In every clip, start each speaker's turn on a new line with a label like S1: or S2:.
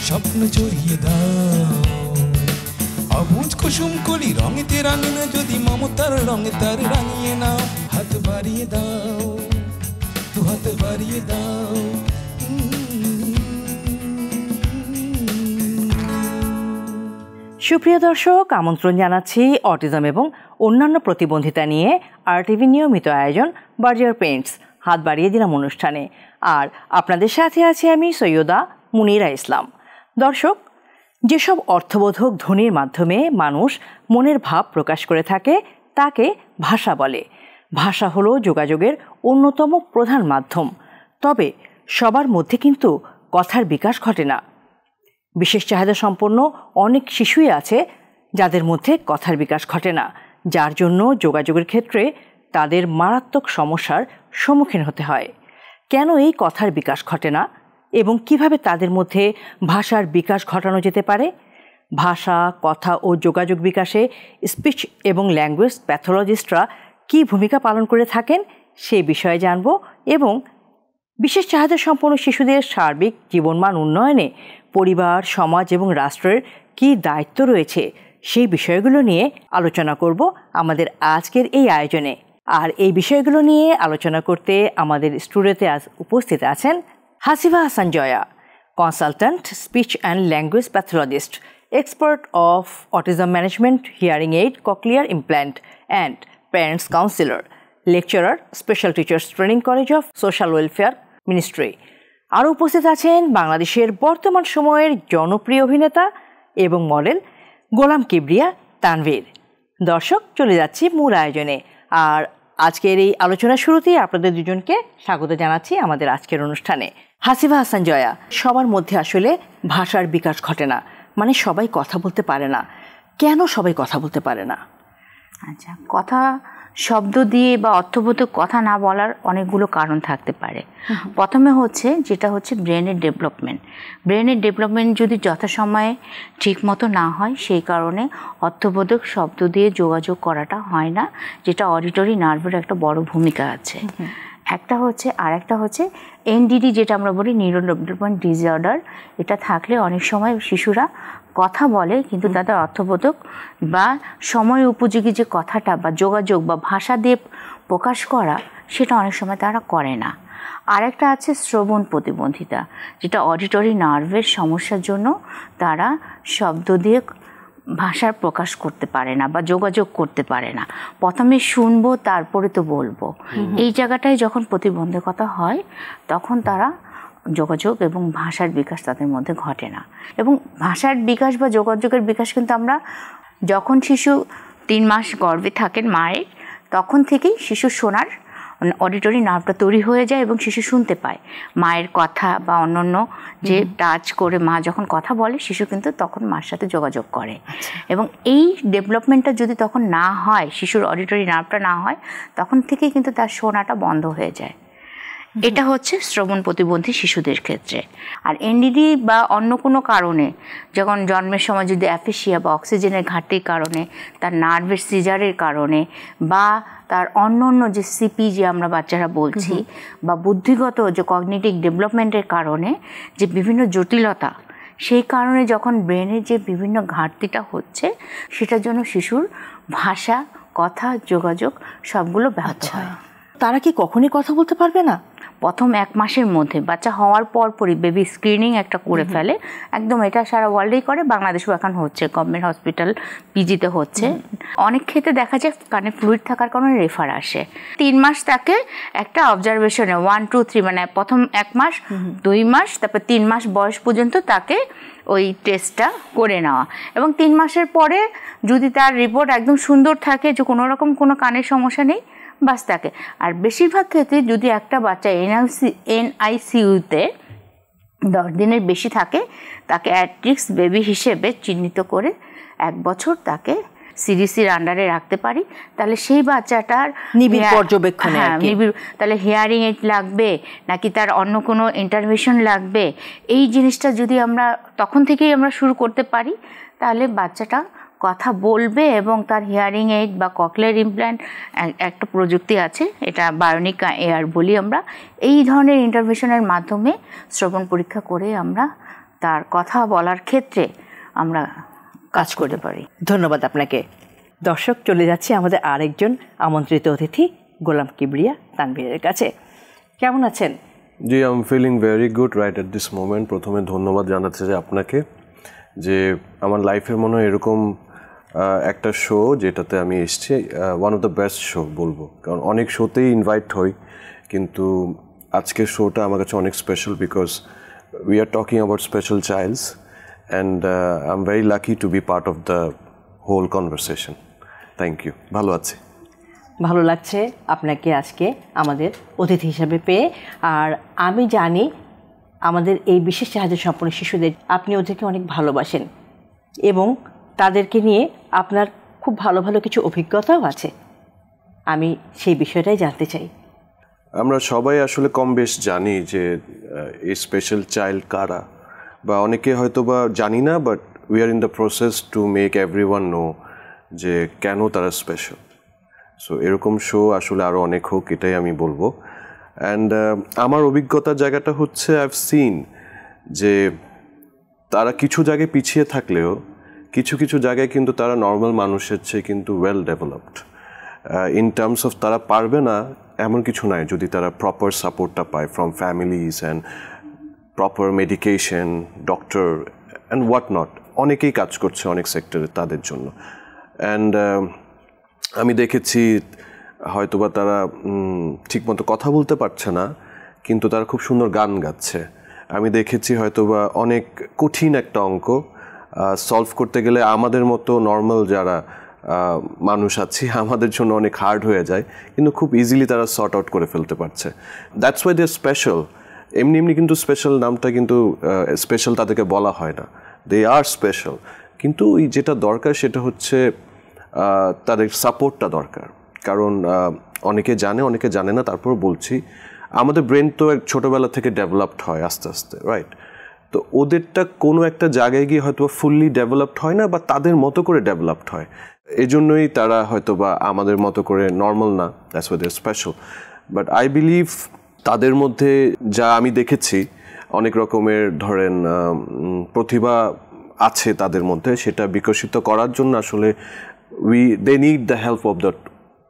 S1: স্বপ্ন জড়িয়ে দাও। অবুঝ কুসুম কলি রঙেতে রাঙিয়ে যদি মমতার রঙে তার রাঙিয়ে নাও। হাত বাড়িয়ে দাও, দু হাত বাড়িয়ে দাও।
S2: সুপ্রিয় দর্শক, আমন্ত্রণ জানাচ্ছি অটিজম এবং অন্যান্য প্রতিবন্ধিতা নিয়ে RTV নিয়মিত আয়োজন বার্জার পেইন্টস হাত বাড়িয়ে দিলাম অনুষ্ঠানে। আর আপনাদের সাথে আছি আমি সৈয়দা মুনিরা ইসলাম। দর্শক, যেসব অর্থবোধক ধ্বনির মাধ্যমে মানুষ মনের ভাব প্রকাশ করে থাকে তাকে ভাষা বলে। ভাষা হলো যোগাযোগের অন্যতম প্রধান মাধ্যম। তবে সবার মধ্যে কিন্তু কথার বিকাশ ঘটে না। বিশেষ চাহিদা সম্পন্ন অনেক শিশুই আছে যাদের মধ্যে কথার বিকাশ ঘটে না, যার জন্য যোগাযোগের ক্ষেত্রে তাদের মারাত্মক সমস্যার সম্মুখীন হতে হয়। কেন এই কথার বিকাশ ঘটে না এবং কিভাবে তাদের মধ্যে ভাষার বিকাশ ঘটানো যেতে পারে? ভাষা, কথা ও যোগাযোগ বিকাশে স্পিচ এবং ল্যাঙ্গুয়েজ প্যাথোলজিস্টরা কী ভূমিকা পালন করে থাকেন সেই বিষয়ে জানব এবং বিশেষ চাহিদা সম্পন্ন শিশুদের সার্বিক জীবনমান উন্নয়নে পরিবার, সমাজ এবং রাষ্ট্রের কী দায়িত্ব রয়েছে সেই বিষয়গুলো নিয়ে আলোচনা করব আমাদের আজকের এই আয়োজনে। আর এই বিষয়গুলো নিয়ে আলোচনা করতে আমাদের স্টুডিওতে আজ উপস্থিত আছেন Hasifa Hasan Joya, consultant, speech and language pathologist, expert of autism management, hearing aid, cochlear implant and parents counsellor, lecturer, special teachers training college of social welfare ministry. আরও উপস্থিত আছেন বাংলাদেশের বর্তমান সময়ের জনপ্রিয় অভিনেতা এবং মডেল গোলাম কিবরিয়া তানভীর। দর্শক, চলে যাচ্ছি মূল আয়োজনে। আর আজকের এই আলোচনার শুরুতেই আপনাদের দুজনকে স্বাগত জানাচ্ছি আমাদের আজকের অনুষ্ঠানে। হাসিফা হাসান জয়া, সবার মধ্যে আসলে ভাষার বিকাশ ঘটে না, মানে সবাই কথা বলতে পারে না। কেন সবাই কথা বলতে পারে না?
S3: আচ্ছা, কথা শব্দ দিয়ে বা অর্থবোধক কথা না বলার অনেকগুলো কারণ থাকতে পারে। প্রথমে যেটা হচ্ছে ব্রেনের ডেভেলপমেন্ট। ব্রেনের ডেভেলপমেন্ট যদি যথাসময়ে ঠিক মতো না হয়, সেই কারণে অর্থবোধক শব্দ দিয়ে যোগাযোগ করাটা হয় না, যেটা অডিটরি নার্ভের একটা বড় ভূমিকা আছে। আর একটা হচ্ছে NDD, যেটা আমরা বলি নিউরো ডেভেলপমেন্ট ডিসঅর্ডার। এটা থাকলে অনেক সময় শিশুরা কথা বলে কিন্তু তাদের অর্থবোধক বা সময় উপযোগী যে কথাটা বা যোগাযোগ বা ভাষা দিয়ে প্রকাশ করা, সেটা অনেক সময় তারা করে না। আরেকটা আছে শ্রবণ প্রতিবন্ধিতা, যেটা অডিটরি নার্ভের সমস্যার জন্য তারা শব্দ দিয়ে ভাষার প্রকাশ করতে পারে না বা যোগাযোগ করতে পারে না। প্রথমে শুনবো, তারপরে তো বলবো। এই জায়গাটায় যখন প্রতিবন্ধকতা হয়, তখন তারা যোগাযোগ এবং ভাষার বিকাশ তাদের মধ্যে ঘটে না। এবং ভাষার বিকাশ বা যোগাযোগের বিকাশ কিন্তু আমরা যখন শিশু 3 মাস গর্ভে থাকেন মায়ের, তখন থেকেই শিশু শোনার অডিটরি নার্ভটা তৈরি হয়ে যায় এবং শিশু শুনতে পায় মায়ের কথা বা অন্যান্য যে টাচ করে মা যখন কথা বলে, শিশু কিন্তু তখন মার সাথে যোগাযোগ করে। এবং এই ডেভেলপমেন্টটা যদি তখন না হয়, শিশুর অডিটরি নার্ভটা না হয়, তখন থেকেই কিন্তু তার শোনাটা বন্ধ হয়ে যায়। এটা হচ্ছে শ্রবণ প্রতিবন্ধী শিশুদের ক্ষেত্রে। আর NDD বা অন্য কোনো কারণে, যখন জন্মের সময় যদি অ্যাফেসিয়া বা অক্সিজেনের ঘাটতির কারণে, তার নার্ভের সিজারের কারণে বা তার অন্য যে CP যে আমরা বাচ্চারা বলছি, বা বুদ্ধিগত যে কগনিটিভ ডেভেলপমেন্টের কারণে যে বিভিন্ন জটিলতা, সেই কারণে যখন ব্রেনের যে বিভিন্ন ঘাটতিটা হচ্ছে, সেটার জন্য শিশুর ভাষা, কথা, যোগাযোগ সবগুলো ব্যাহত হয়।
S2: তারা কি কখনই কথা বলতে পারবে না?
S3: প্রথম 1 মাসের মধ্যে, বাচ্চা হওয়ার পরই বেবি স্ক্রিনিং একটা করে ফেলে একদম। এটা সারা ওয়ার্ল্ডেই করে, বাংলাদেশেও এখন হচ্ছে, গভর্নমেন্ট হসপিটাল PGতে হচ্ছে। অনেক ক্ষেত্রে দেখা যায় কানে ফ্লুইড থাকার কারণে রেফার আসে। 3 মাস তাকে একটা অবজারভেশনে 1, 2, 3 মানে প্রথম 1 মাস, 2 মাস, তারপর 3 মাস বয়স পর্যন্ত তাকে ওই টেস্টটা করে নেওয়া। এবং 3 মাসের পরে যদি তার রিপোর্ট একদম সুন্দর থাকে, যে কোনো রকম কোনো কানের সমস্যা নেই, বাস তাকে। আর বেশিরভাগ ক্ষেত্রে যদি একটা বাচ্চা NICUতে 10 দিনের বেশি থাকে, তাকে অ্যাটরিস্ক বেবি হিসেবে চিহ্নিত করে 1 বছর তাকে CDCর আন্ডারে রাখতে পারি। তাহলে সেই বাচ্চাটার
S2: নিবিড় পর্যবেক্ষণে,
S3: তাহলে হিয়ারিং এইড লাগবে নাকি তার অন্য কোনো ইন্টারভেনশন লাগবে, এই জিনিসটা যদি আমরা তখন থেকেই আমরা শুরু করতে পারি, তাহলে বাচ্চাটা কথা বলবে এবং তার হিয়ারিং এইড বা ককলিয়ার ইমপ্ল্যান্ট একটা প্রযুক্তি আছে, এটা বায়োনিকা এয়ার বলি আমরা। এই ধরনের ইন্টারভেনশনের মাধ্যমে শ্রবণ পরীক্ষা করে আমরা তার কথা বলার ক্ষেত্রে আমরা কাজ করতে পারি।
S2: ধন্যবাদ আপনাকে। দর্শক, চলে যাচ্ছে আমাদের আরেকজন আমন্ত্রিত অতিথি গোলাম কিবরিয়া তানভীরের কাছে। কেমন আছেন?
S4: জি, I am feeling very good right at this moment. প্রথমে ধন্যবাদ জানাতে চাই আপনাকে যে আমার লাইফের মনে হয় এরকম একটা শো যেটাতে আমি এসেছি, one of the best show বলবো, কারণ অনেক শোতেই ইনভাইট হই, কিন্তু আজকের শোটা আমার কাছে অনেক special because we are talking about special childs and I am very lucky to be part of the whole conversation. Thank you. ভালো আছি।
S2: ভালো লাগছে আপনাকে আজকে আমাদের অতিথি হিসাবে পেয়ে। আর আমি জানি আমাদের এই বিশেষ সাহায্য সম্পন্ন শিশুদের আপনি ওদেরকে অনেক ভালোবাসেন এবং তাদেরকে নিয়ে আপনার খুব ভালো ভালো কিছু অভিজ্ঞতাও আছে। আমি সেই বিষয়টাই জানতে চাই।
S4: আমরা সবাই আসলে কম বেশ জানি যে এই স্পেশাল চাইল্ড কারা, বা অনেকে হয়তো বা জানি না, but we are in the process to make everyone know যে কেন তারা স্পেশাল। সো এরকম শো আসলে আরও অনেক হোক, এটাই আমি বলবো। অ্যান্ড আমার অভিজ্ঞতার জায়গাটা হচ্ছে আইভ সিন যে তারা কিছু জায়গায় পিছিয়ে থাকলেও কিছু কিছু জায়গায় কিন্তু তারা নর্মাল মানুষের চেয়ে কিন্তু well developed in terms of তারা পারবে না এমন কিছু নাই যদি তারা প্রপার সাপোর্টটা পায় from families and proper medication, doctor and what not. অনেকেই কাজ করছে অনেক সেক্টরে তাদের জন্য। অ্যান্ড আমি দেখেছি হয়তোবা তারা ঠিকমতো কথা বলতে পারছে না, কিন্তু তারা খুব সুন্দর গান গাচ্ছে। আমি দেখেছি হয়তোবা অনেক কঠিন একটা অঙ্ক সলভ করতে গেলে আমাদের মতো নর্মাল যারা মানুষ আছি আমাদের জন্য অনেক হার্ড হয়ে যায়, কিন্তু খুব ইজিলি তারা সর্ট আউট করে ফেলতে পারছে। That's why they are special. এমনি এমনি কিন্তু স্পেশাল নামটা কিন্তু স্পেশাল তাদেরকে বলা হয় না, দে আর স্পেশাল। কিন্তু যেটা দরকার সেটা হচ্ছে তাদের সাপোর্টটা দরকার। কারণ অনেকে জানে অনেকে জানে না, তারপর বলছি আমাদের ব্রেন তো ছোটোবেলা থেকে ডেভেলপড হয় আস্তে আস্তে, রাইট? তো ওদেরটা কোনো একটা জায়গায় গিয়ে হয়তো ফুললি ডেভেলপড হয় না, বা তাদের মতো করে ডেভেলপড হয়। এজন্যই তারা হয়তো বা আমাদের মতো করে নর্মাল না, that's why they are special. But I believe তাদের মধ্যে যা আমি দেখেছি অনেক রকমের ধরেন প্রতিভা আছে তাদের মধ্যে, সেটা বিকশিত করার জন্য আসলে they need the help of the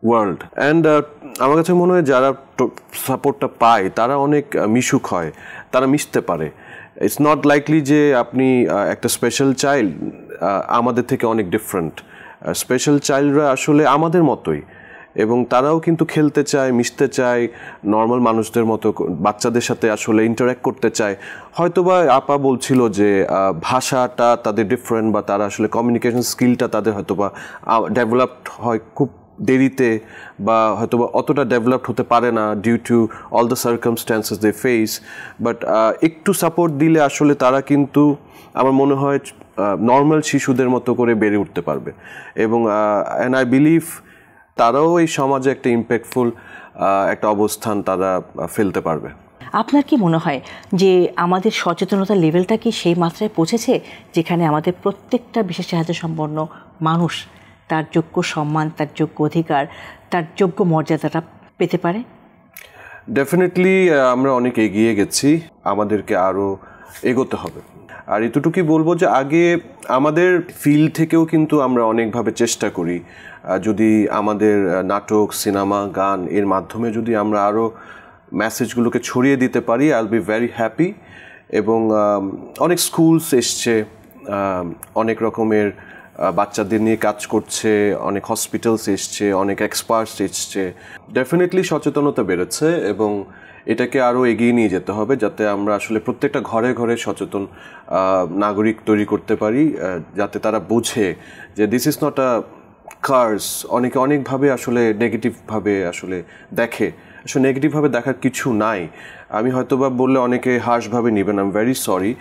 S4: world. And আমার কাছে মনে হয় যারা সাপোর্টটা পায় তারা অনেক মিশুক হয়, তারা মিশতে পারে। ইটস নট লাইকলি যে আপনি একটা স্পেশাল চাইল্ড আমাদের থেকে অনেক ডিফারেন্ট। স্পেশাল চাইল্ডরা আসলে আমাদের মতোই, এবং তারাও কিন্তু খেলতে চায়, মিশতে চায়, নর্মাল মানুষদের মতো বাচ্চাদের সাথে আসলে ইন্টারঅ্যাক্ট করতে চায়। হয়তোবা আপা বলছিল যে ভাষাটা তাদের ডিফারেন্ট, বা তারা আসলে কমিউনিকেশন স্কিলটা তাদের হয়তোবা ডেভেলপড হয় খুব দেরিতে, বা হয়তোবা অতটা ডেভেলপড হতে পারে না due to all the circumstances they face. But একটু সাপোর্ট দিলে আসলে তারা কিন্তু আমার মনে হয় নর্মাল শিশুদের মতো করে বেড়ে উঠতে পারবে। এবং অ্যান্ড আই বিলিভ তারাও এই সমাজে একটা ইম্প্যাক্টফুল একটা অবস্থান তারা ফেলতে পারবে।
S2: আপনার কি মনে হয় যে আমাদের সচেতনতার লেভেলটা কি সেই মাত্রায় পৌঁছেছে যেখানে আমাদের প্রত্যেকটা বিশেষ সাহায্য সম্পন্ন মানুষ তার যোগ্য সম্মান, তার যোগ্য অধিকার, তার যোগ্য মর্যাদাটা পেতে পারে?
S4: ডেফিনেটলি আমরা অনেক এগিয়ে গেছি, আমাদেরকে আরও এগোতে হবে। আর এতটুকুই বলবো যে আগে আমাদের ফিল্ড থেকেও কিন্তু আমরা অনেকভাবে চেষ্টা করি, যদি আমাদের নাটক, সিনেমা, গান এর মাধ্যমে যদি আমরা আরও মেসেজগুলোকে ছড়িয়ে দিতে পারি, I will be very happy. এবং অনেক স্কুলস এসছে, অনেক রকমের বাচ্চাদের নিয়ে কাজ করছে, অনেক হসপিটালস এসছে, অনেক এক্সপার্টস এসছে। ডেফিনেটলি সচেতনতা বেড়েছে, এবং এটাকে আরও এগিয়ে নিয়ে যেতে হবে যাতে আমরা আসলে প্রত্যেকটা ঘরে ঘরে সচেতন নাগরিক তৈরি করতে পারি, যাতে তারা বোঝে যে this is not a curse. অনেকে অনেকভাবে আসলে নেগেটিভভাবে আসলে দেখে, আসলে নেগেটিভভাবে দেখার কিছু নাই। আমি হয়তোবা বললে অনেকে হার্শভাবে নেবেন, আই এম ভেরি সরি।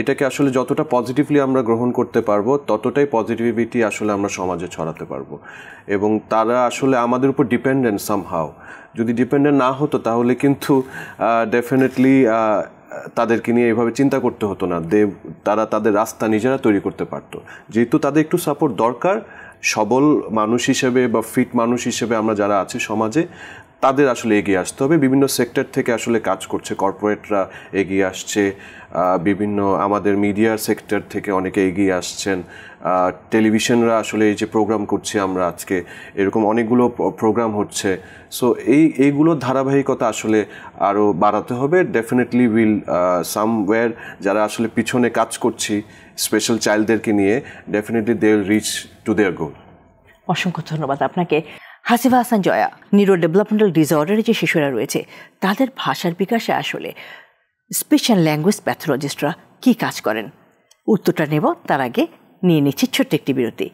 S4: এটাকে আসলে যতটা পজিটিভলি আমরা গ্রহণ করতে পারবো ততটাই পজিটিভিটি আসলে আমরা সমাজে ছড়াতে পারবো। এবং তারা আসলে আমাদের উপর ডিপেন্ডেন্ট সামহাও। যদি ডিপেন্ডেন্ট না হতো তাহলে কিন্তু ডেফিনেটলি তাদেরকে নিয়ে এভাবে চিন্তা করতে হতো না, তারা তাদের রাস্তা নিজেরা তৈরি করতে পারতো। যেহেতু তাদের একটু সাপোর্ট দরকার, সবল মানুষ হিসেবে বা ফিট মানুষ হিসেবে আমরা যারা আছি সমাজে, তাদের আসলে এগিয়ে আসতে হবে। বিভিন্ন সেক্টর থেকে আসলে কাজ করছে, কর্পোরেটরা এগিয়ে আসছে, বিভিন্ন আমাদের মিডিয়ার সেক্টর থেকে অনেকে এগিয়ে আসছেন, টেলিভিশনরা আসলে এই যে প্রোগ্রাম করছি আমরা আজকে, এরকম অনেকগুলো প্রোগ্রাম হচ্ছে। সো এইগুলোর ধারাবাহিকতা আসলে আরও বাড়াতে হবে। ডেফিনেটলি উইল সামওয়্যার যারা আসলে পিছনে কাজ করছি স্পেশাল চাইল্ডদেরকে নিয়ে, definitely they will reach to their goal.
S2: অসংখ্য ধন্যবাদ আপনাকে। হাসিফা হাসান জয়া, নিউরো ডেভেলপমেন্টাল ডিসঅর্ডারে যে শিশুরা রয়েছে তাদের ভাষার বিকাশে আসলে স্পিচ অ্যান্ড ল্যাঙ্গুয়েজ প্যাথোলজিস্টরা কী কাজ করেন, উত্তরটা নেব তার আগে নিয়ে নিচ্ছি ছোট্ট একটি বিরতি।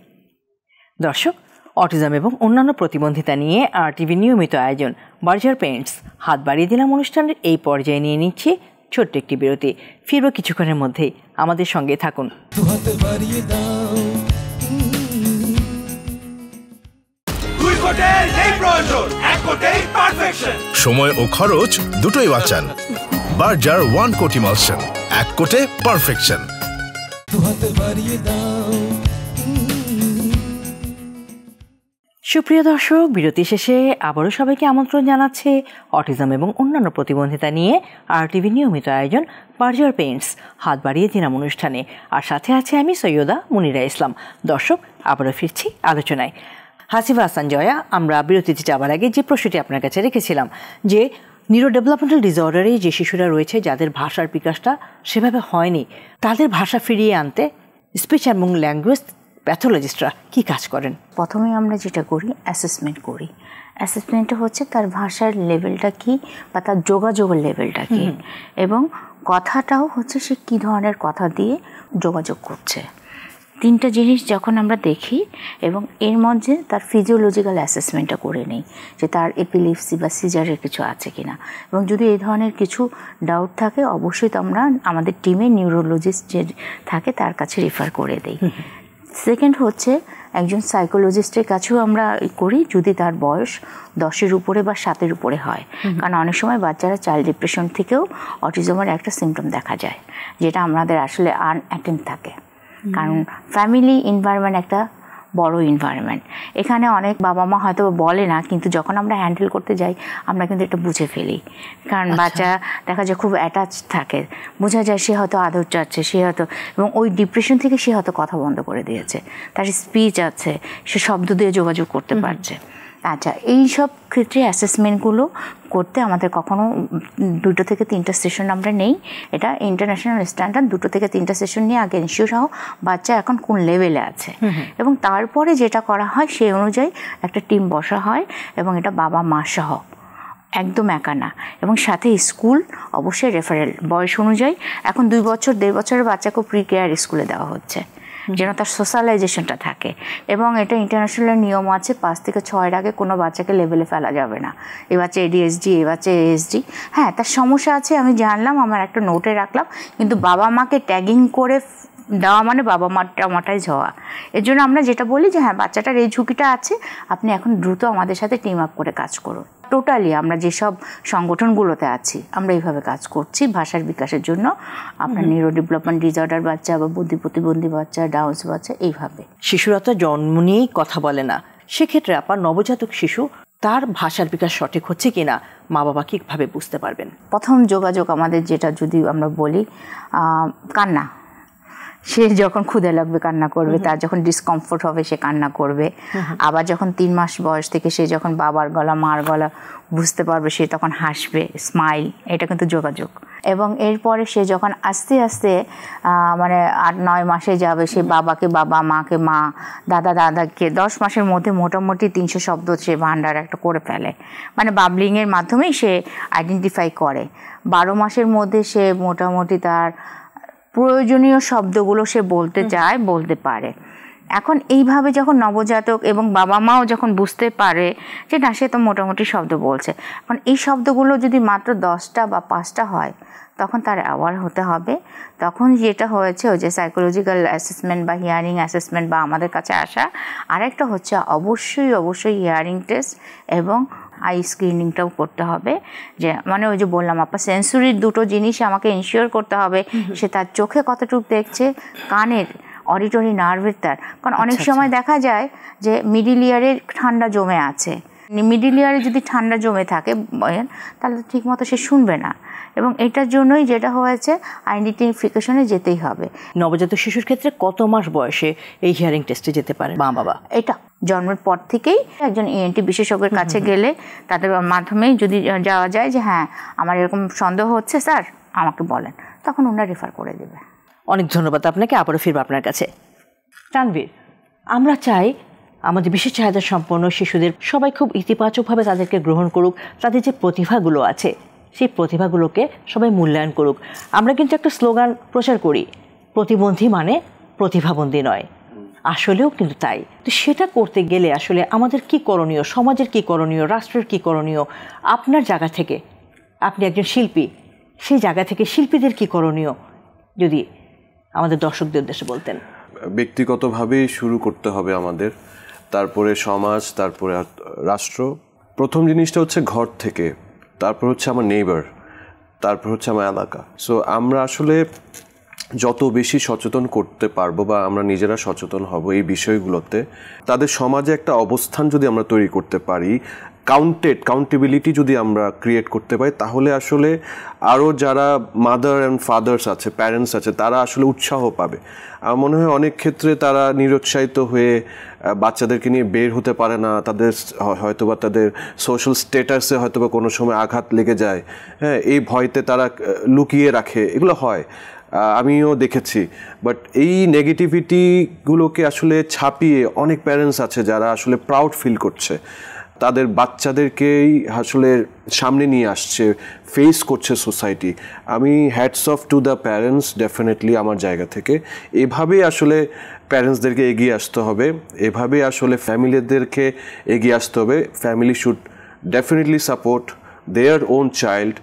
S2: দর্শক, অটিজম এবং অন্যান্য প্রতিবন্ধিতা নিয়ে RTV নিয়মিত আয়োজন বার্জার পেইন্টস হাত বাড়িয়ে দিলাম অনুষ্ঠানের এই পর্যায়ে নিয়ে নিচ্ছি ছোট্ট একটি বিরতি। ফিরব কিছুক্ষণের মধ্যেই, আমাদের সঙ্গে থাকুন।
S5: সময় ও খরচ দুটোই বাঁচান। বার্জার 1 কোটি মালশন, 1 কোটে পারফেকশন।
S2: সুপ্রিয় দর্শক, বিরতি শেষে আবারও সবাইকে আমন্ত্রণ জানাচ্ছে অটিজম এবং অন্যান্য প্রতিবন্ধিতা নিয়ে RTV নিয়মিত আয়োজন বার্জার পেইন্টস হাত বাড়িয়ে দিলাম অনুষ্ঠানে। আর সাথে আছে আমি সৈয়দা মুনিরা ইসলাম। দর্শক, আবারও ফিরছি আলোচনায়। হাসিফা হাসান জয়া, আমরা বিরতিতে যাওয়ার আগে যে প্রশ্নটি আপনার কাছে রেখেছিলাম যে নিউরো ডেভেলপমেন্টাল ডিসঅর্ডারে যে শিশুরা রয়েছে যাদের ভাষার বিকাশটা সেভাবে হয়নি, তাদের ভাষা ফিরিয়ে আনতে স্পিচ এবং ল্যাঙ্গুয়েজ প্যাথোলজিস্টরা কী কাজ করেন?
S3: প্রথমে আমরা যেটা করি অ্যাসেসমেন্ট করি। অ্যাসেসমেন্টটা হচ্ছে তার ভাষার লেভেলটা কি বা তার যোগাযোগের লেভেলটা কি, এবং কথাটাও হচ্ছে সে কী ধরনের কথা দিয়ে যোগাযোগ করছে। তিনটা জিনিস যখন আমরা দেখি এবং এর মধ্যে তার ফিজিওলজিক্যাল অ্যাসেসমেন্টটা করে নিই যে তার এপিলেপসি বা সিজারের কিছু আছে কিনা, এবং যদি এই ধরনের কিছু ডাউট থাকে অবশ্যই তো আমরা আমাদের টিমে নিউরোলজিস্ট যে থাকে তার কাছে রেফার করে দিই। সেকেন্ড হচ্ছে একজন সাইকোলজিস্টের কাছেও আমরা করি যদি তার বয়স 10-এর উপরে বা 7-এর উপরে হয়, কারণ অনেক সময় বাচ্চারা চাইল্ড ডিপ্রেশন থেকেও অটিজমের একটা সিমটম দেখা যায় যেটা আমাদের আসলে আনঅ্যাটেন্ড থাকে, কারণ ফ্যামিলি এনভায়রনমেন্ট একটা বড় এনভায়রনমেন্ট। এখানে অনেক বাবা মা হয়তো বলে না, কিন্তু যখন আমরা হ্যান্ডেল করতে যাই আমরা কিন্তু এটা বুঝে ফেলি, কারণ বাচ্চা দেখা যায় খুব অ্যাটাচ থাকে, বোঝা যায় সে হয়তো আদর চাচ্ছে, সে হয়তো, এবং ওই ডিপ্রেশন থেকে সে হয়তো কথা বন্ধ করে দিয়েছে, তার স্পিচ আছে, সে শব্দ দিয়ে যোগাযোগ করতে পারছে। আচ্ছা, এই সব ক্ষেত্রে অ্যাসেসমেন্টগুলো করতে আমাদের কখনো 2 থেকে 3টা সেশন আমরা নেই। এটা ইন্টারন্যাশনাল স্ট্যান্ডার্ড, 2 থেকে 3টা সেশন নিয়ে আগে এনশিওর হও বাচ্চা এখন কোন লেভেলে আছে, এবং তারপরে যেটা করা হয় সেই অনুযায়ী একটা টিম বসা হয়, এবং এটা বাবা মা সহ, একদম একা না, এবং সাথে স্কুল অবশ্যই রেফারেল বয়স অনুযায়ী। এখন 2 বছর 1.5 বছরের বাচ্চাকেও প্রি কেয়ার স্কুলে দেওয়া হচ্ছে যেন তার সোশ্যালাইজেশনটা থাকে, এবং এটা ইন্টারন্যাশনাল নিয়ম আছে 5 থেকে 6-এর আগে কোনো বাচ্চাকে লেভেলে ফেলা যাবে না। এই বাচ্চা ADHD, এই বাচ্চা ASD, হ্যাঁ তার সমস্যা আছে আমি জানলাম, আমার একটা নোটে রাখলাম, কিন্তু বাবা মাকে ট্যাগিং করে দেওয়া মানে বাবা মাটাই যাওয়া। এর জন্য আমরা যেটা বলি যে হ্যাঁ বাচ্চাটার এই ঝুঁকিটা আছে, আপনি এখন দ্রুত আমাদের সাথে টিম আপ করে কাজ করুন। টোটালি আমরা যেসব সংগঠনগুলোতে আছি আমরা এইভাবে কাজ করছি ভাষার বিকাশের জন্য। আপনার নিউরো ডেভেলপমেন্ট ডিসঅর্ডার বাচ্চা বা বুদ্ধি প্রতিবন্ধী বাচ্চা, ডাউন্স বাচ্চা, এইভাবে।
S2: শিশুরা তো জন্ম নিয়েই কথা বলে না, সেক্ষেত্রে আপনার নবজাতক শিশু তার ভাষার বিকাশ সঠিক হচ্ছে কিনা মা বাবা কীভাবে বুঝতে পারবেন?
S3: প্রথম যোগাযোগ আমাদের যেটা যদি আমরা বলি কান্না, সে যখন ক্ষুধা লাগবে কান্না করবে, তার যখন ডিসকমফোর্ট হবে সে কান্না করবে। আবার যখন 3 মাস বয়স থেকে সে যখন বাবার গলা মার গলা বুঝতে পারবে সে তখন হাসবে, স্মাইল, এটা কিন্তু যোগাযোগ। এবং এরপরে সে যখন আস্তে আস্তে মানে 8-9 মাসে যাবে, সে বাবাকে বাবা, মাকে মা, দাদাকে 10 মাসের মধ্যে মোটামুটি 300 শব্দ সে ভান্ডার একটা করে ফেলে, মানে বাবলিংয়ের মাধ্যমেই সে আইডেন্টিফাই করে। 12 মাসের মধ্যে সে মোটামুটি তার প্রয়োজনীয় শব্দগুলো সে বলতে চায়, বলতে পারে। এখন এইভাবে যখন নবজাতক এবং বাবা মাও যখন বুঝতে পারে যে না সে তো মোটামুটি শব্দ বলছে, এখন এই শব্দগুলো যদি মাত্র 10টা বা 5টা হয় তখন তার অ্যাওয়ার হতে হবে। তখন যেটা হয়েছে ওই যে সাইকোলজিক্যাল অ্যাসেসমেন্ট বা হিয়ারিং অ্যাসেসমেন্ট বা আমাদের কাছে আসা, আরেকটা হচ্ছে অবশ্যই হিয়ারিং টেস্ট এবং আই স্ক্রিনিংটাও করতে হবে। যে মানে ওই যে বললাম আপনার সেন্সরির 2টো জিনিস আমাকে ইনশিওর করতে হবে, সে তার চোখে কতটুকু দেখছে, কানের অডিটরি নার্ভের তার, কারণ অনেক সময় দেখা যায় যে মিডিল ইয়ারে ঠান্ডা জমে আছে, মিডল ইয়ারে যদি ঠান্ডা জমে থাকে তাহলে ঠিকমতো সে শুনবে না, এবং এটার জন্যই যেটা হয়েছে আইডেন্টিফিকেশনে যেতেই হবে।
S2: নবজাতক শিশুর ক্ষেত্রে কত মাস বয়সে এই হিয়ারিং টেস্টে যেতে পারে মা বাবা?
S3: এটা জন্মের পর থেকেই একজন ENT বিশেষজ্ঞের কাছে গেলে তাদের মাধ্যমেই যদি যাওয়া যায় যে হ্যাঁ আমার এরকম সন্দেহ হচ্ছে স্যার আমাকে বলেন, তখন ওনারা রেফার করে দেবে।
S2: অনেক ধন্যবাদ আপনাকে, আবারও ফিরবো আপনার কাছে। তানভীর, আমরা চাই আমাদের বিশেষ চাহিদা সম্পন্ন শিশুদের সবাই খুব ইতিবাচকভাবে তাদেরকে গ্রহণ করুক, তাদের যে প্রতিভাগুলো আছে সেই প্রতিভাগুলোকে সবাই মূল্যায়ন করুক। আমরা কিন্তু একটা স্লোগান প্রচার করি, প্রতিবন্ধী মানে প্রতিভাবন্ধী নয়, আসলেও কিন্তু তাই। তো সেটা করতে গেলে আসলে আমাদের কি করণীয়, সমাজের কি করণীয়, রাষ্ট্রের কি করণীয়? আপনার জায়গা থেকে, আপনি একজন শিল্পী, সেই জায়গা থেকে শিল্পীদের কি করণীয় যদি আমাদের দর্শকদের উদ্দেশ্যে বলতেন।
S4: ব্যক্তিগতভাবেই শুরু করতে হবে আমাদের, তারপরে সমাজ, তারপরে রাষ্ট্র। প্রথম জিনিসটা হচ্ছে ঘর থেকে, তারপর হচ্ছে আমার নেইবার, তারপর হচ্ছে আমার এলাকা। সো আমরা আসলে যত বেশি সচেতন করতে পারবো বা আমরা নিজেরা সচেতন হব এই বিষয়গুলোতে, তাদের সমাজে একটা অবস্থান যদি আমরা তৈরি করতে পারি, কাউন্টেবিলিটি যদি আমরা ক্রিয়েট করতে পারি, তাহলে আসলে আরও যারা মাদার অ্যান্ড ফাদার্স আছে, প্যারেন্টস আছে, তারা আসলে উৎসাহ পাবে। আমার মনে হয় অনেক ক্ষেত্রে তারা নিরুৎসাহিত হয়ে বাচ্চাদেরকে নিয়ে বের হতে পারে না, তাদের হয়তোবা তাদের সোশ্যাল স্ট্যাটাসে হয়তোবা কোনো সময় আঘাত লেগে যায়, হ্যাঁ, এই ভয়তে তারা লুকিয়ে রাখে, এগুলো হয়, আমিও দেখেছি। বাট এই নেগেটিভিটিগুলোকে আসলে ছাপিয়ে অনেক প্যারেন্টস আছে যারা আসলে প্রাউড ফিল করছে, তাদের বাচ্চাদেরকেই আসলে সামনে নিয়ে আসছে, ফেস করছে সোসাইটি। আমি hats off to the parents definitely আমার জায়গা থেকে। এভাবেই আসলে প্যারেন্টসদেরকে এগিয়ে আসতে হবে, এভাবেই আসলে ফ্যামিলিদেরকে এগিয়ে আসতে হবে। Family should definitely support their own child,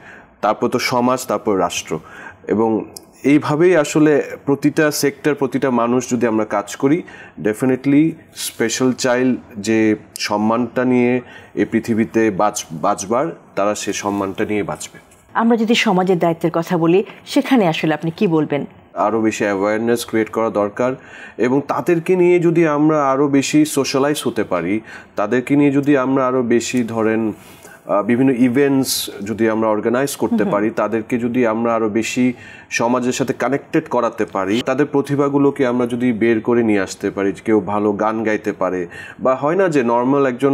S4: তারপর তো সমাজ, তারপর রাষ্ট্র। এবং এইভাবেই আসলে প্রতিটা সেক্টর, প্রতিটা মানুষ যদি আমরা কাজ করি, ডেফিনেটলি স্পেশাল চাইল্ড যে সম্মানটা নিয়ে এই পৃথিবীতে বাঁচবার, তারা সে সম্মানটা নিয়ে বাঁচবে।
S2: আমরা যদি সমাজের দায়িত্বের কথা বলি, সেখানে আসলে আপনি কি বলবেন?
S4: আরও বেশি অ্যাওয়ারনেস ক্রিয়েট করা দরকার, এবং তাদেরকে নিয়ে যদি আমরা আরও বেশি সোশ্যালাইজ হতে পারি, তাদেরকে নিয়ে যদি আমরা আরও বেশি ধরেন বিভিন্ন ইভেন্টস যদি আমরা অর্গানাইজ করতে পারি, তাদেরকে যদি আমরা আরও বেশি সমাজের সাথে কানেক্টেড করাতে পারি, তাদের প্রতিভাগুলোকে আমরা যদি বের করে নিয়ে আসতে পারি, কেউ ভালো গান গাইতে পারে, বা হয় না যে নর্মাল একজন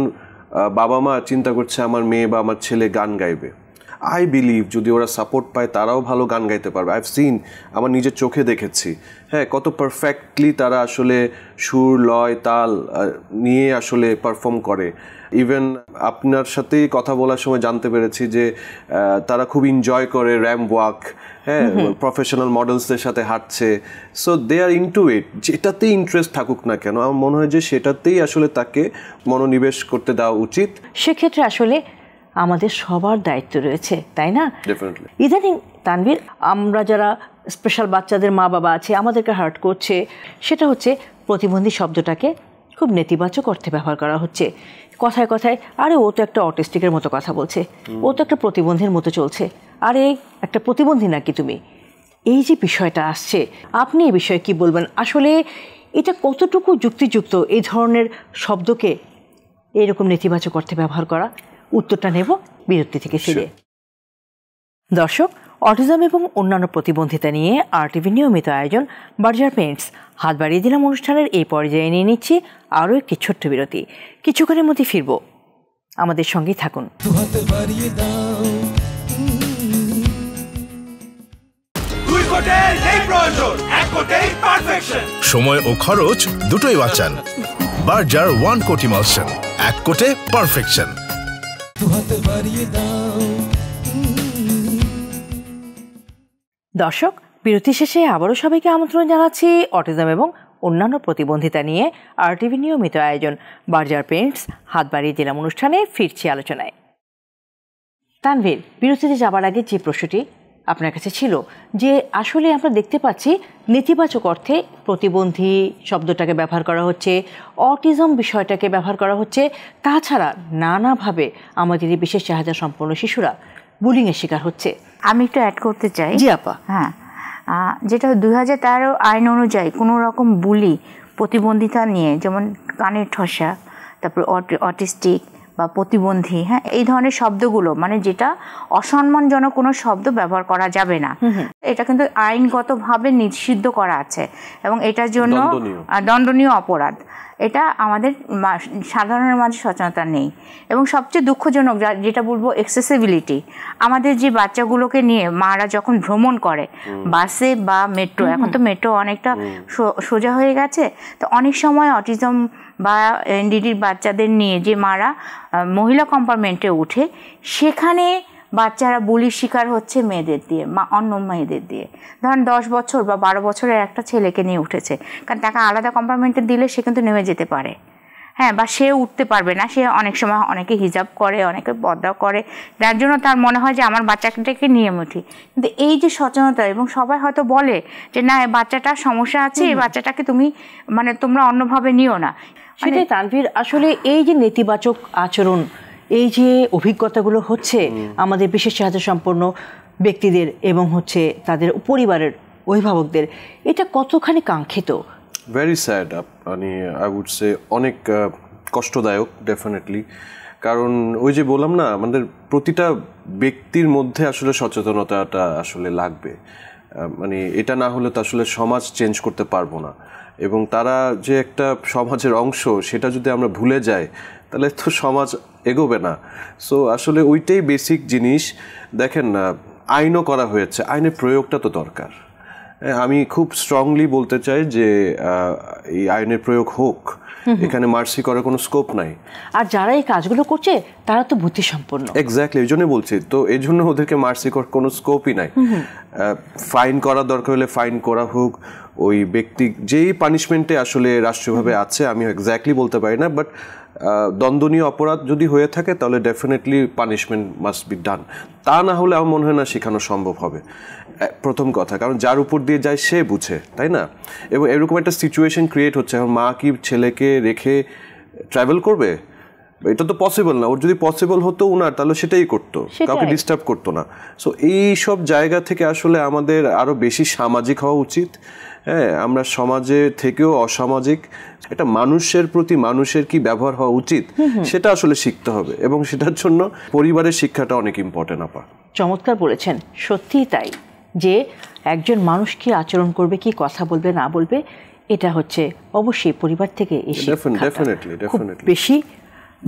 S4: বাবা মা চিন্তা করছে আমার মেয়ে বা আমার ছেলে গান গাইবে, আই বিলিভ যদি ওরা সাপোর্ট পায় তারাও ভালো গান গাইতে পারবে। আই হ্যাভ সিন, আমার নিজের চোখে দেখেছি, হ্যাঁ, কত পারফেক্টলি তারা আসলে সুর, লয়, তাল নিয়ে আসলে পারফর্ম করে। ইভেন আপনার সাথেই কথা বলার সময় জানতে পেরেছি যে তারা খুব এনজয় করে র্যাম্প ওয়াক, হ্যাঁ, প্রফেশনাল মডেলসদের সাথে হাঁটছে। So they are into it, যেটাতেই ইন্টারেস্ট থাকুক না কেন, আমার মনে হয় যে সেটাতেই আসলে তাকে মনোনিবেশ করতে দেওয়া উচিত।
S2: সেক্ষেত্রে আসলে আমাদের সবার দায়িত্ব রয়েছে, তাই না?
S4: ডেফিনেটলি।
S2: ইদানিং তানভীর, আমরা যারা স্পেশাল বাচ্চাদের মা বাবা আছে, আমাদেরকে হার্ট করছে সেটা হচ্ছে প্রতিবন্ধী শব্দটাকে খুব নেতিবাচক অর্থে ব্যবহার করা হচ্ছে। কথায় কথায় আরে ও তো একটা অটিস্টিকের মতো কথা বলছে, ও তো একটা প্রতিবন্ধীর মতো চলছে, আরে একটা প্রতিবন্ধী নাকি তুমি? এই যে বিষয়টা আসছে, আপনি এই বিষয়ে কি বলবেন? আসলে এটা কতটুকু যুক্তিযুক্ত এই ধরনের শব্দকে এরকম নেতিবাচক অর্থে ব্যবহার করা? উত্তরটা নেব বিরতি থেকে ফিরে। দর্শক, অটিজম এবং অন্যান্য প্রতিবন্ধিতা নিয়ে RTV নিয়মিত আয়োজন বার্জার পেইন্টস হাত বাড়িয়ে দিলাম অনুষ্ঠানের এই পর্যায়ে নিয়ে নিচ্ছি আরও একটি ছোট্ট বিরতি। কিছুক্ষণের মধ্যে ফিরব, আমাদের সঙ্গেই থাকুন।
S5: সময় ও খরচ দুটোই বাঁচান। বার্জার 1 কোটি ইমালশন, 1 কোটে পারফেকশন।
S2: দর্শক, বিরতি শেষে আবারও সবাইকে আমন্ত্রণ জানাচ্ছি অটিজম এবং অন্যান্য প্রতিবন্ধিতা নিয়ে RTV নিয়মিত আয়োজন বার্জার পেইন্টস হাত বাড়িয়ে দিলাম অনুষ্ঠানে ফিরছি আলোচনায়। তানভীর, বিরতিতে যাবার আগে যে প্রশ্নটি আপনার কাছে ছিল, যে আসলে আমরা দেখতে পাচ্ছি নেতিবাচক অর্থে প্রতিবন্ধী শব্দটাকে ব্যবহার করা হচ্ছে, অটিজম বিষয়টাকে ব্যবহার করা হচ্ছে, তাছাড়া নানাভাবে আমাদের এই বিশেষ চাহিদা সম্পন্ন শিশুরা বুলিংয়ের শিকার হচ্ছে।
S3: আমি একটু অ্যাড করতে চাই।
S2: জি আপা।
S3: হ্যাঁ, যেটা 2013 আইন অনুযায়ী কোনো রকম বুলি, প্রতিবন্ধিতা নিয়ে, যেমন কানের ঠসা, তারপর অটিস্টিক বা প্রতিবন্ধী, হ্যাঁ, এই ধরনের শব্দগুলো মানে যেটা অসম্মানজনক কোনো শব্দ ব্যবহার করা যাবে না। এটা কিন্তু আইনগতভাবে নিষিদ্ধ করা আছে এবং এটার জন্য দণ্ডনীয় অপরাধ। এটা আমাদের সাধারণের মাঝে সচেতনতা নেই। এবং সবচেয়ে দুঃখজনক যেটা বলবো এক্সেসিবিলিটি, আমাদের যে বাচ্চাগুলোকে নিয়ে মারা যখন ভ্রমণ করে বাসে বা মেট্রো, এখন তো মেট্রো অনেকটা সোজা হয়ে গেছে, তো অনেক সময় অটিজম বা এনডিডির বাচ্চাদের নিয়ে যে মারা মহিলা কম্পার্টমেন্টে উঠে, সেখানে বাচ্চারা বুলির শিকার হচ্ছে মেয়েদের দিয়ে, অন্য মেয়েদের দিয়ে। ধরেন 10 বছর বা 12 বছরের একটা ছেলেকে নিয়ে উঠেছে, কারণ তাকে আলাদা কম্পার্টমেন্টে দিলে সে কিন্তু নেমে যেতে পারে, হ্যাঁ, বা সে উঠতে পারবে না। সে অনেক সময় অনেকে হিজাব করে, অনেকে পর্দা করে, যার জন্য তার মনে হয় যে আমার বাচ্চাটাকে নিয়ে উঠি। কিন্তু এই যে সচেতনতা, এবং সবাই হয়তো বলে যে না, বাচ্চাটার সমস্যা আছে, এই বাচ্চাটাকে তুমি মানে তোমরা অন্যভাবে নিও না।
S2: সেটাই তানভীর, আসলে এই যে নেতিবাচক আচরণ, এই যে অভিজ্ঞতাগুলো হচ্ছে আমাদের বিশেষ চাহিদা সম্পন্ন ব্যক্তিদের এবং হচ্ছে তাদের পরিবারের অভিভাবকদের, এটা কতখানি কাঙ্ক্ষিত?
S4: ভেরি স্যাড, মানে আই উড সে অনেক কষ্টদায়ক ডেফিনেটলি। কারণ ওই যে বললাম না, আমাদের প্রতিটা ব্যক্তির মধ্যে আসলে সচেতনতাটা আসলে লাগবে। মানে এটা না হলে তো আসলে সমাজ চেঞ্জ করতে পারবো না। এবং তারা যে একটা সমাজের অংশ, সেটা যদি আমরা ভুলে যাই তাহলে তো সমাজ এগোবে না। সো আসলে ওইটাই বেসিক জিনিস। দেখেন, আইনও করা হয়েছে, আইনের প্রয়োগটা তো দরকার। আমি খুব স্ট্রংলি বলতে চাই যে এই আইনের প্রয়োগ হোক, এখানে মার্সি করার কোনো স্কোপ নাই।
S2: আর যারা এই কাজগুলো করছে তারা তো বুদ্ধিসম্পন্ন।
S4: এক্স্যাক্টলি, এই জন্যই বলছি, তো এই জন্য ওদেরকে মার্সি করার কোনো স্কোপই নাই। ফাইন করা দরকার হলে ফাইন করা হোক। ওই ব্যক্তি যেই পানিশমেন্টে আসলে রাষ্ট্রীয়ভাবে আছে, আমি এক্স্যাক্টলি বলতে পারি না, বাট দণ্ডনীয় অপরাধ যদি হয়ে থাকে তাহলে definitely punishment must be done. তা না হলে আমার মনে হয় না শেখানো সম্ভব হবে, প্রথম কথা। কারণ যার উপর দিয়ে যায় সে বুঝে, তাই না? এবং এরকম একটা সিচুয়েশন ক্রিয়েট হচ্ছে, এখন মা কি ছেলেকে রেখে ট্রাভেল করবে? এটা তো পসিবল না। ওর যদি পসিবল হতো উনার, তাহলে সেটাই করতো, কাউকে ডিস্টার্ব করতো না। সো এই সব জায়গা থেকে আসলে আমাদের আরো বেশি সামাজিক হওয়া উচিত। হ্যাঁ, আমরা সমাজে থেকেও অসামাজিক, এটা মানুষের প্রতি মানুষের কি ব্যবহার হওয়া উচিত সেটা আসলে শিখতে হবে, এবং সেটার জন্য পরিবারের শিক্ষাটা অনেক ইম্পর্টেন্ট। আপা
S2: চমৎকার বলেছেন, সত্যিই তাই, যে একজন মানুষ কি আচরণ করবে, কি কথা বলবে না বলবে, এটা হচ্ছে অবশ্যই পরিবার থেকে বেশি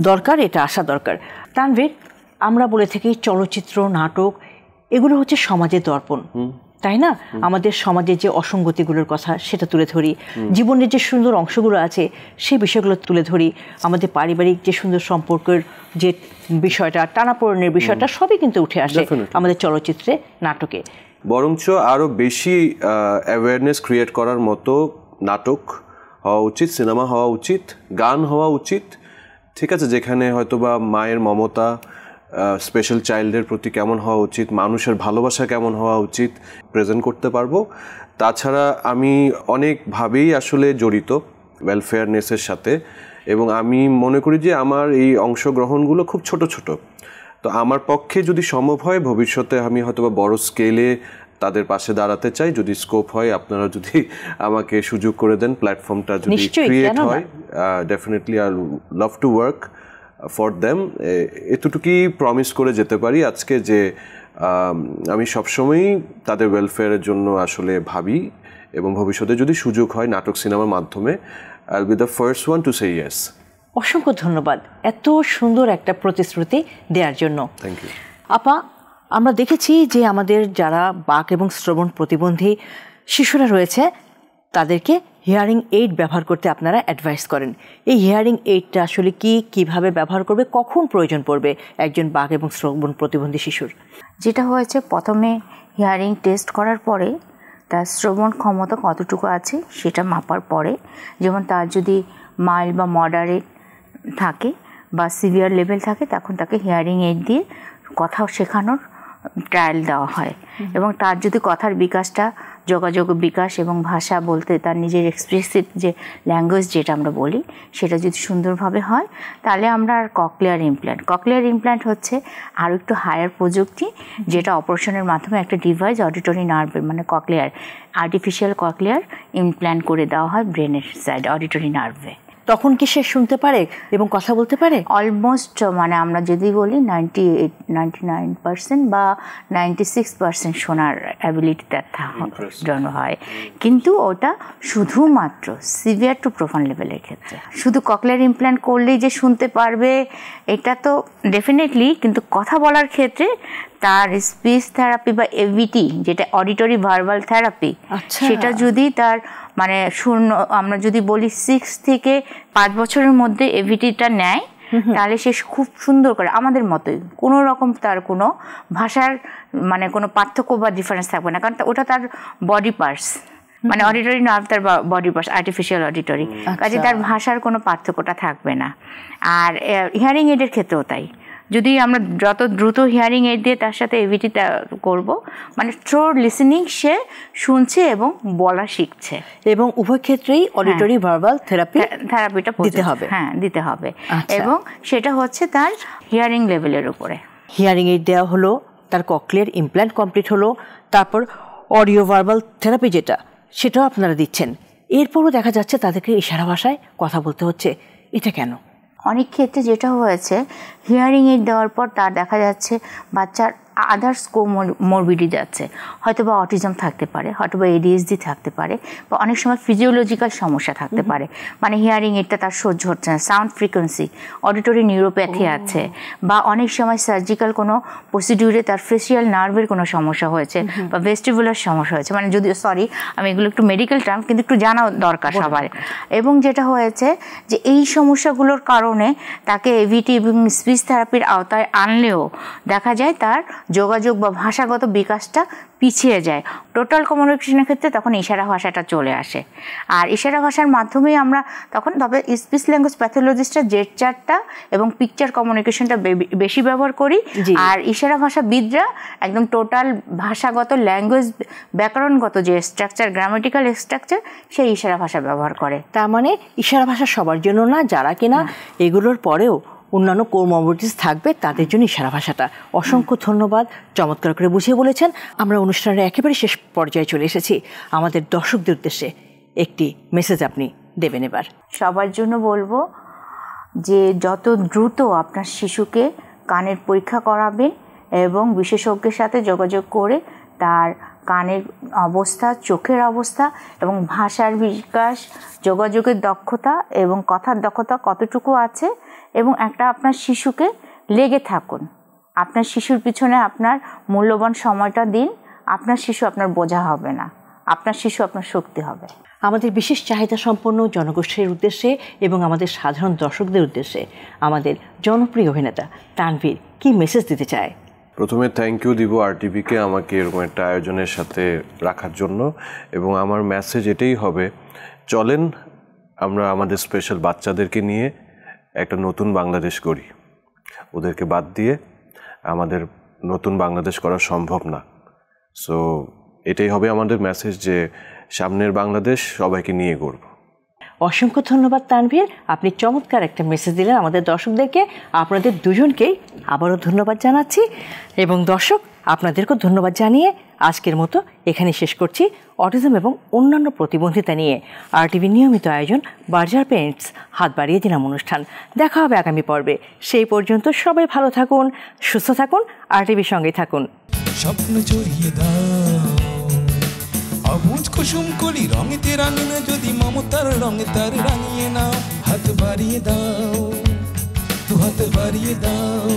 S2: দরকার, এটা আসা দরকার। তানভীর, আমরা বলে থাকি চলচ্চিত্র, নাটক এগুলো হচ্ছে সমাজের দর্পণ, তাই না? আমাদের সমাজের যে অসঙ্গতিগুলোর কথা সেটা তুলে ধরি, জীবনের যে সুন্দর অংশগুলো আছে সেই বিষয়গুলো তুলে ধরি, আমাদের পারিবারিক যে সুন্দর সম্পর্কের যে বিষয়টা, টানাপোড়েনের বিষয়টা সবই কিন্তু উঠে আসে আমাদের চলচ্চিত্রে, নাটকে।
S4: বরঞ্চ আরো বেশি অ্যাওয়ারনেস ক্রিয়েট করার মতো নাটক হওয়া উচিত, সিনেমা হওয়া উচিত, গান হওয়া উচিত, ঠিক আছে? যেখানে হয়তোবা মায়ের মমতা, স্পেশাল চাইল্ডের প্রতি কেমন হওয়া উচিত, মানুষের ভালোবাসা কেমন হওয়া উচিত প্রেজেন্ট করতে পারবো। তাছাড়া আমি অনেকভাবেই আসলে জড়িত ওয়েলফেয়ারনেসের সাথে, এবং আমি মনে করি যে আমার এই অংশগ্রহণগুলো খুব ছোট ছোট। তো আমার পক্ষে যদি সম্ভব হয় ভবিষ্যতে আমি হয়তোবা বড় স্কেলে তাদের পাশে দাঁড়াতে চাই, যদি স্কোপ হয়, আপনারা যদি আমাকে সুযোগ করে দেন, প্ল্যাটফর্মটা যদি ক্রিয়েট হয়, definitely I love to work for them. এতটুকুই প্রমিস করে যেতে পারি আজকে যে আমি সবসময়ই তাদের ওয়েলফেয়ারের জন্য আসলে ভাবি, এবং ভবিষ্যতে যদি সুযোগ হয় নাটক সিনেমার মাধ্যমে, I will be the first one to say yes.
S2: অসংখ্য ধন্যবাদ এত সুন্দর একটা প্রতিশ্রুতি দেওয়ার জন্য।
S4: থ্যাংক ইউ
S2: আপা। আমরা দেখেছি যে আমাদের যারা বাক এবং শ্রবণ প্রতিবন্ধী শিশুরা রয়েছে তাদেরকে হিয়ারিং এইড ব্যবহার করতে আপনারা অ্যাডভাইস করেন। এই হিয়ারিং এইডটা আসলে কিভাবে ব্যবহার করবে, কখন প্রয়োজন পড়বে একজন বাক এবং শ্রবণ প্রতিবন্ধী শিশুর?
S3: যেটা হয়েছে, প্রথমে হিয়ারিং টেস্ট করার পরে তার শ্রবণ ক্ষমতা কতটুকু আছে সেটা মাপার পরে, যেমন তার যদি মাইল্ড বা মডারেট থাকে বা সিভিয়ার লেভেল থাকে, তখন তাকে হিয়ারিং এইড দিয়ে কথা শেখানোর ট্রায়াল দেওয়া হয়। এবং তার যদি কথার বিকাশটা, যোগাযোগ বিকাশ এবং ভাষা বলতে তার নিজের এক্সপ্রেসিভ যে ল্যাঙ্গুয়েজ যেটা আমরা বলি, সেটা যদি সুন্দরভাবে হয়, তাহলে আমরা আর ককলিয়ার ইমপ্ল্যান্ট হচ্ছে আরও একটু হায়ার প্রযুক্তি, যেটা অপারেশনের মাধ্যমে একটা ডিভাইস অডিটরি নার্ভের, মানে আর্টিফিশিয়াল ককলিয়ার ইমপ্ল্যান্ট করে দেওয়া হয় ব্রেনের সাইড অডিটরি নার্ভে।
S2: তখন কি সে শুনতে পারে এবং কথা বলতে পারে?
S3: অলমোস্ট মানে আমরা যদি বলি 99% বা 96% শোনার অ্যাবিলিটি তার জন্য হয়, কিন্তু ওটা শুধুমাত্র সিভিয়ার টু প্রোফাউন্ড লেভেলের ক্ষেত্রে। শুধু ককলিয়ার ইমপ্ল্যান্ট করলেই যে শুনতে পারবে এটা তো ডেফিনেটলি, কিন্তু কথা বলার ক্ষেত্রে তার স্পিচ থেরাপি বা এভিটি, যেটা অডিটরি ভার্বাল থেরাপি, সেটা যদি তার মানে আমরা যদি বলি 6 থেকে 5 বছরের মধ্যে এভিটিটা নেয়, তাহলে সে খুব সুন্দর করে আমাদের মতোই কোনো রকম তার কোনো ভাষার মানে কোনো পার্থক্য বা ডিফারেন্স থাকবে না, কারণ ওটা তার বডি পার্টস, মানে অডিটরি নার্ভ তার বডি পার্টস, আর্টিফিশিয়াল অডিটরি, কাজে তার ভাষার কোনো পার্থক্যটা থাকবে না। আর হিয়ারিং এডের ক্ষেত্রেও তাই, যদি আমরা যত দ্রুত হিয়ারিং এড দিয়ে তার সাথে এভিটি করব, মানে থ্রো লিসেনিং সে শুনছে এবং বলা শিখছে,
S2: এবং উভয় ক্ষেত্রেই অডিটরি ভার্বাল
S3: থেরাপিটা দিতে হবে। হ্যাঁ, দিতে হবে, এবং সেটা হচ্ছে তার হিয়ারিং লেভেলের উপরে।
S2: হিয়ারিং এড দেওয়া হলো, তার ককলিয়ার ইমপ্ল্যান্ট কমপ্লিট হলো, তারপর অডিও ভার্বাল থেরাপি যেটা সেটাও আপনারা দিচ্ছেন। এরপরও দেখা যাচ্ছে তাদেরকে ইশারা ভাষায় কথা বলতে হচ্ছে, এটা কেন?
S3: অনেক ক্ষেত্রে যেটা হয়েছে, হিয়ারিং এইড দেওয়ার পর তার দেখা যাচ্ছে বাচ্চার আদার্স কোমরবিডিটি যাচ্ছে, হয়তো বা অটিজম থাকতে পারে, হয়তো বা ADHD থাকতে পারে, বা অনেক সময় ফিজিওলজিক্যাল সমস্যা থাকতে পারে, মানে হিয়ারিং এইডটা তার সহ্য হচ্ছে না, সাউন্ড ফ্রিকোয়েন্সি, অডিটরি নিউরোপ্যাথি আছে, বা অনেক সময় সার্জিক্যাল কোনো প্রসিডিউরে তার ফেসিয়াল নার্ভের কোনো সমস্যা হয়েছে বা ভেস্টিবুলার সমস্যা হয়েছে, মানে যদিও সরি আমি এগুলো একটু মেডিকেল টার্ম, কিন্তু একটু জানা দরকার সবার। এবং যেটা হয়েছে যে এই সমস্যাগুলোর কারণে তাকে এভিটি এবং স্পিচ থেরাপির আওতায় আনলেও দেখা যায় তার যোগাযোগ বা ভাষাগত বিকাশটা পিছিয়ে যায়। টোটাল কমিউনিকেশনের ক্ষেত্রে তখন ইশারা ভাষাটা চলে আসে, আর ইশারা ভাষার মাধ্যমেই আমরা তখন, তবে স্পিচ ল্যাঙ্গুয়েজ প্যাথোলজিস্টরা জেড চার্টটা এবং পিকচার কমিউনিকেশনটা বেশি ব্যবহার করি, আর ইশারা ভাষাবিদরা একদম টোটাল ভাষাগত ল্যাঙ্গুয়েজ ব্যাকরণগত যে স্ট্রাকচার, গ্রামাটিক্যাল স্ট্রাকচার, সেই ইশারা ভাষা ব্যবহার করে।
S2: তার মানে ইশারা ভাষা সবার জন্য না, যারা কিনা এগুলোর পরেও অন্যান্য কোমরবিডিটিস থাকবে তাদের জন্য ইশারা ভাষাটা। অসংখ্য ধন্যবাদ, চমৎকার করে বুঝিয়ে বলেছেন। আমরা অনুষ্ঠানের একেবারে শেষ পর্যায়ে চলে এসেছি। আমাদের দর্শকদের উদ্দেশ্যে একটি মেসেজ আপনি দেবেন এবার।
S3: সবার জন্য বলবো যে যত দ্রুত আপনার শিশুকে কানের পরীক্ষা করাবেন এবং বিশেষজ্ঞের সাথে যোগাযোগ করে তার কানের অবস্থা, চোখের অবস্থা এবং ভাষার বিকাশ, যোগাযোগের দক্ষতা এবং কথার দক্ষতা কতটুকু আছে, এবং একটা আপনার শিশুকে লেগে থাকুন, আপনার শিশুর পিছনে আপনার মূল্যবান সময়টা দিন। আপনার শিশু আপনার বোঝা হবে না, আপনার শিশু আপনার শক্তি হবে।
S2: আমাদের বিশেষ চাহিদা সম্পন্ন জনগোষ্ঠীর উদ্দেশ্যে এবং আমাদের সাধারণ দর্শকদের উদ্দেশ্যে আমাদের জনপ্রিয় অভিনেতা তানভীর কি মেসেজ দিতে চায়?
S4: প্রথমে থ্যাংক ইউ দিব RTVকে আমাকে এরকম একটা আয়োজনের সাথে রাখার জন্য, এবং আমার মেসেজ এটাই হবে, চলেন আমরা আমাদের স্পেশাল বাচ্চাদেরকে নিয়ে একটা নতুন বাংলাদেশ গড়ি। ওদেরকে বাদ দিয়ে আমাদের নতুন বাংলাদেশ করা সম্ভব না। সো এটাই হবে আমাদের মেসেজ, যে সামনের বাংলাদেশ সবাইকে নিয়ে গড়ব।
S2: অসংখ্য ধন্যবাদ তানভীর, আপনি চমৎকার একটা মেসেজ দিলেন আমাদের দর্শকদেরকে। আপনাদের দুজনকেই আবারও ধন্যবাদ জানাচ্ছি, এবং দর্শক আপনাদেরকেও ধন্যবাদ জানিয়ে আজকের মতো এখানে শেষ করছি অটিজম এবং অন্যান্য প্রতিবন্ধিতা নিয়ে RTV নিয়মিত আয়োজন বার্জার পেন্টস হাত বাড়িয়ে দিলাম অনুষ্ঠান। দেখা হবে আগামী পর্বে। সেই পর্যন্ত সবাই ভালো থাকুন, সুস্থ থাকুন, RTVর সঙ্গেই থাকুন।
S1: স্বপ্ন জড়িয়ে দাও অবুঝ কুসুম কলি রঙেতে রাঙিয়ে, যদি মমতার রঙে তার রাঙিয়ে নাও, হাত বাড়িয়ে দাও, দু হাত বাড়িয়ে দাও।